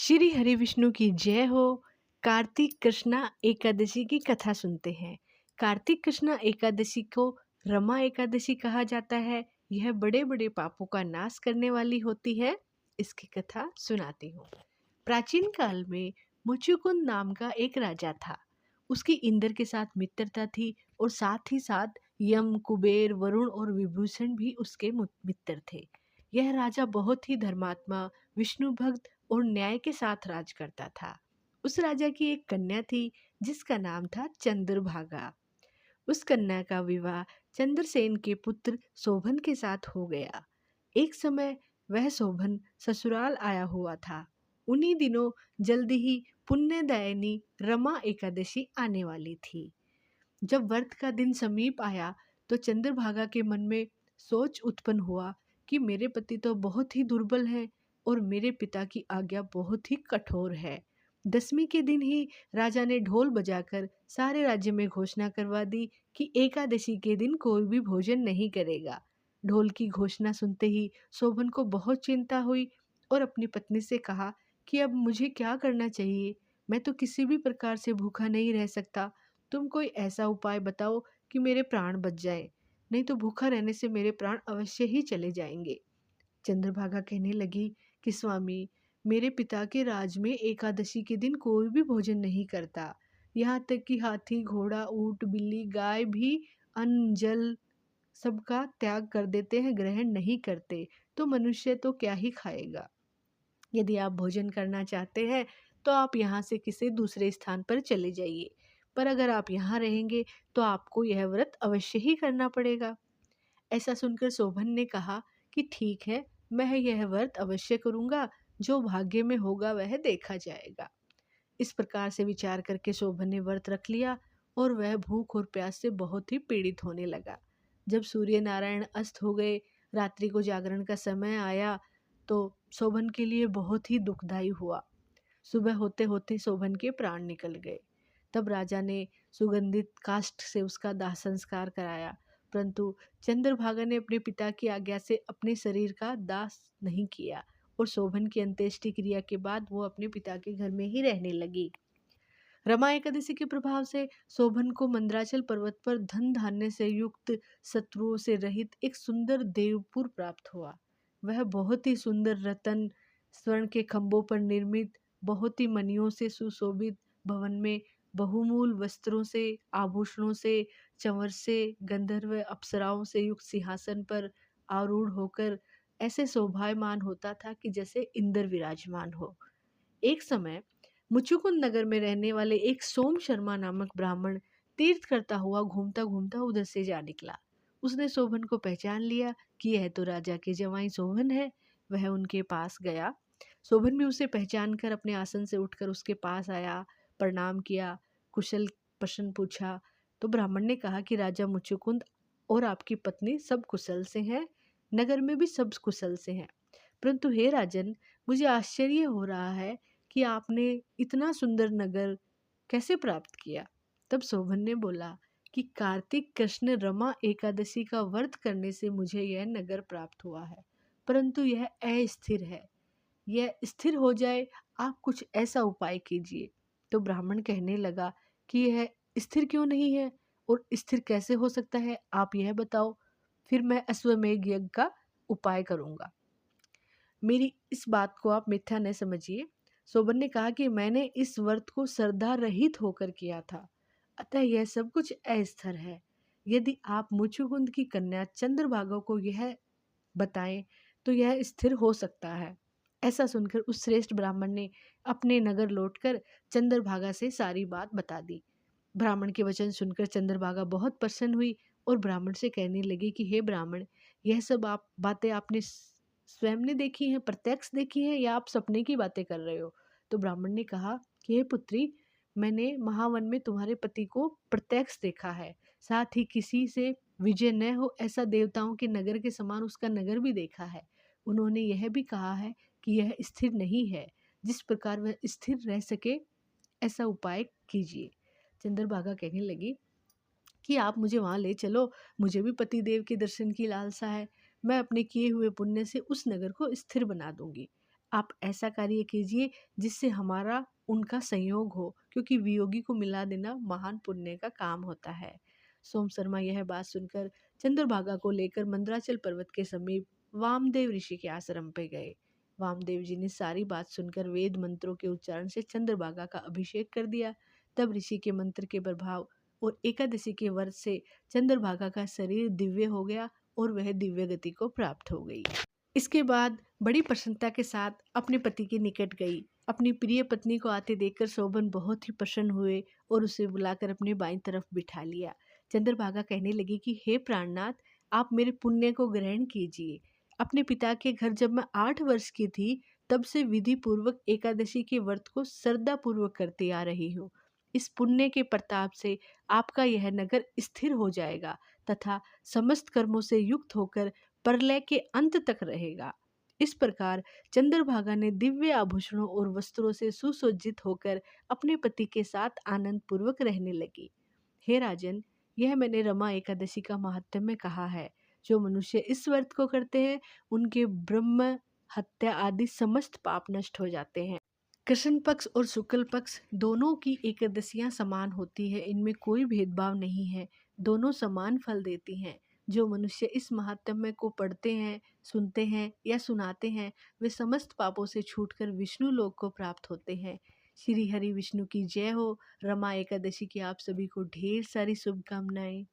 श्री हरि विष्णु की जय हो। कार्तिक कृष्णा एकादशी की कथा सुनते हैं। कार्तिक कृष्णा एकादशी को रमा एकादशी कहा जाता है। यह बड़े बड़े पापों का नाश करने वाली होती है। इसकी कथा सुनाती हूँ। प्राचीन काल में मुचुकुंद नाम का एक राजा था। उसकी इंद्र के साथ मित्रता थी और साथ ही साथ यम, कुबेर, वरुण और विभूषण भी उसके मित्र थे। यह राजा बहुत ही धर्मात्मा, विष्णु भक्त और न्याय के साथ राज करता था। उस राजा की एक कन्या थी जिसका नाम था चंद्रभागा। उस कन्या का विवाह चंद्रसेन के पुत्र शोभन के साथ हो गया। एक समय वह शोभन ससुराल आया हुआ था। उन्हीं दिनों जल्दी ही पुण्यदायिनी रमा एकादशी आने वाली थी। जब व्रत का दिन समीप आया तो चंद्रभागा के मन में सोच उत्पन्न हुआ कि मेरे पति तो बहुत ही दुर्बल हैं और मेरे पिता की आज्ञा बहुत ही कठोर है। दसवीं के दिन ही राजा ने ढोल बजाकर सारे राज्य में घोषणा करवा दी कि एकादशी के दिन कोई भी भोजन नहीं करेगा। ढोल की घोषणा सुनते ही शोभन को बहुत चिंता हुई और अपनी पत्नी से कहा कि अब मुझे क्या करना चाहिए। मैं तो किसी भी प्रकार से भूखा नहीं रह सकता। तुम कोई ऐसा उपाय बताओ कि मेरे प्राण बच जाए, नहीं तो भूखा रहने से मेरे प्राण अवश्य ही चले जाएंगे। चंद्रभागा कहने लगी कि स्वामी, मेरे पिता के राज में एकादशी के दिन कोई भी भोजन नहीं करता। यहाँ तक कि हाथी, घोड़ा, ऊंट, बिल्ली, गाय भी अन्न, जल सबका त्याग कर देते हैं, ग्रहण नहीं करते। तो मनुष्य तो क्या ही खाएगा। यदि आप भोजन करना चाहते हैं तो आप यहाँ से किसी दूसरे स्थान पर चले जाइए, पर अगर आप यहाँ रहेंगे तो आपको यह व्रत अवश्य ही करना पड़ेगा। ऐसा सुनकर शोभन ने कहा कि ठीक है, मैं यह व्रत अवश्य करूँगा। जो भाग्य में होगा वह देखा जाएगा। इस प्रकार से विचार करके शोभन ने व्रत रख लिया और वह भूख और प्यास से बहुत ही पीड़ित होने लगा। जब सूर्य नारायण अस्त हो गए, रात्रि को जागरण का समय आया तो शोभन के लिए बहुत ही दुखदायी हुआ। सुबह होते होते शोभन के प्राण निकल गए। तब राजा ने सुगंधित काष्ठ से उसका दाह संस्कार कराया, परंतु चंद्रभागा ने अपने पिता की आज्ञा से अपने शरीर का दाह नहीं किया और शोभन की अंत्येष्टि क्रिया के बाद वो अपने पिता के घर में ही रहने लगी। रमा एकादशी के प्रभाव से शोभन को मंदराचल पर्वत पर धन धान्य से युक्त, शत्रुओं से रहित एक सुंदर देवपुर प्राप्त हुआ। वह बहुत ही सुंदर रतन, स्वर्ण के खंभों पर निर्मित, बहुत ही मणियों से सुशोभित भवन में बहुमूल वस्त्रों से, आभूषणों से, चंवर से, गंधर्व अप्सराओं से युक्त सिंहासन पर आरूढ़ होकर ऐसे शोभायमान होता था कि जैसे इंद्र विराजमान हो। एक समय मुचुकुंद नगर में रहने वाले एक सोम शर्मा नामक ब्राह्मण तीर्थ करता हुआ घूमता घूमता उधर से जा निकला। उसने शोभन को पहचान लिया कि यह तो राजा के जवाई शोभन है। वह उनके पास गया। शोभन भी उसे पहचान कर अपने आसन से उठकर उसके पास आया, प्रणाम किया, कुशल प्रश्न पूछा। तो ब्राह्मण ने कहा कि राजा मुचुकुंद और आपकी पत्नी सब कुशल से हैं, नगर में भी सब कुशल से हैं। परंतु हे राजन, मुझे आश्चर्य हो रहा है कि आपने इतना सुंदर नगर कैसे प्राप्त किया। तब शोभन ने बोला कि कार्तिक कृष्ण रमा एकादशी का व्रत करने से मुझे यह नगर प्राप्त हुआ है, परंतु यह अस्थिर है। यह स्थिर हो जाए, आप कुछ ऐसा उपाय कीजिए। तो ब्राह्मण कहने लगा कि यह स्थिर क्यों नहीं है और स्थिर कैसे हो सकता है, आप यह बताओ, फिर मैं अश्वमेध यज्ञ का उपाय करूंगा। मेरी इस बात को आप मिथ्या न समझिए। शोभन ने कहा कि मैंने इस व्रत को श्रद्धा रहित होकर किया था, अतः यह सब कुछ अस्थिर है। यदि आप मुचुकुंद की कन्या चंद्रभागा को यह बताएं तो यह स्थिर हो सकता है। ऐसा सुनकर उस श्रेष्ठ ब्राह्मण ने अपने नगर लौटकर चंद्रभागा से सारी बात बता दी। ब्राह्मण के वचन सुनकर चंद्रभागा बहुत प्रसन्न हुई और ब्राह्मण से कहने लगी कि हे ब्राह्मण, यह सब आप बातें आपने स्वयं ने देखी हैं, प्रत्यक्ष देखी हैं, या आप सपने की बातें कर रहे हो। तो ब्राह्मण ने कहा कि हे पुत्री, मैंने महावन में तुम्हारे पति को प्रत्यक्ष देखा है, साथ ही किसी से विजय न हो ऐसा देवताओं के नगर के समान उसका नगर भी देखा है। उन्होंने यह भी कहा है कि यह स्थिर नहीं है, जिस प्रकार वह स्थिर रह सके ऐसा उपाय कीजिए। चंद्रभागा कहने लगी कि आप मुझे वहाँ ले चलो, मुझे भी पति देव के दर्शन की लालसा है। मैं अपने किए हुए पुण्य से उस नगर को स्थिर बना दूंगी। आप ऐसा कार्य कीजिए जिससे हमारा उनका संयोग हो, क्योंकि वियोगी को मिला देना महान पुण्य का काम होता है। सोम शर्मा यह बात सुनकर चंद्रभागा को लेकर मंदराचल पर्वत के समीप वामदेव ऋषि के आश्रम पे गए। वामदेव जी ने सारी बात सुनकर वेद मंत्रों के उच्चारण से चंद्रभागा का अभिषेक कर दिया। तब ऋषि के मंत्र के प्रभाव और एकादशी के व्रत से चंद्रभागा का शरीर दिव्य हो गया और वह दिव्य गति को प्राप्त हो गई। इसके बाद बड़ी प्रसन्नता के साथ अपने पति के निकट गई। अपनी प्रिय पत्नी को आते देखकर शोभन बहुत ही प्रसन्न हुए और उसे बुलाकर अपने बाईं तरफ बिठा लिया। चंद्रभागा कहने लगी कि हे प्राणनाथ, आप मेरे पुण्य को ग्रहण कीजिए। अपने पिता के घर जब मैं 8 वर्ष की थी, तब से विधि पूर्वक एकादशी के व्रत को श्रद्धा पूर्वक करती आ रही हूँ। इस पुण्य के प्रताप से आपका यह नगर स्थिर हो जाएगा तथा समस्त कर्मों से युक्त होकर प्रलय के अंत तक रहेगा। इस प्रकार चंद्रभागा ने दिव्य आभूषणों और वस्त्रों से सुसज्जित होकर अपने पति के साथ आनंद पूर्वक रहने लगी। हे राजन, यह मैंने रमा एकादशी का महात्म्य कहा है। जो मनुष्य इस व्रत को करते हैं, उनके ब्रह्म हत्या आदि समस्त पाप नष्ट हो जाते हैं। कृष्ण पक्ष और शुक्ल पक्ष दोनों की एकादशियां समान होती है, इनमें कोई भेदभाव नहीं है, दोनों समान फल देती हैं। जो मनुष्य इस महात्म्य को पढ़ते हैं, सुनते हैं या सुनाते हैं, वे समस्त पापों से छूटकर विष्णु लोक को प्राप्त होते हैं। श्री हरि विष्णु की जय हो। रमा एकादशी की आप सभी को ढेर सारी शुभकामनाएं।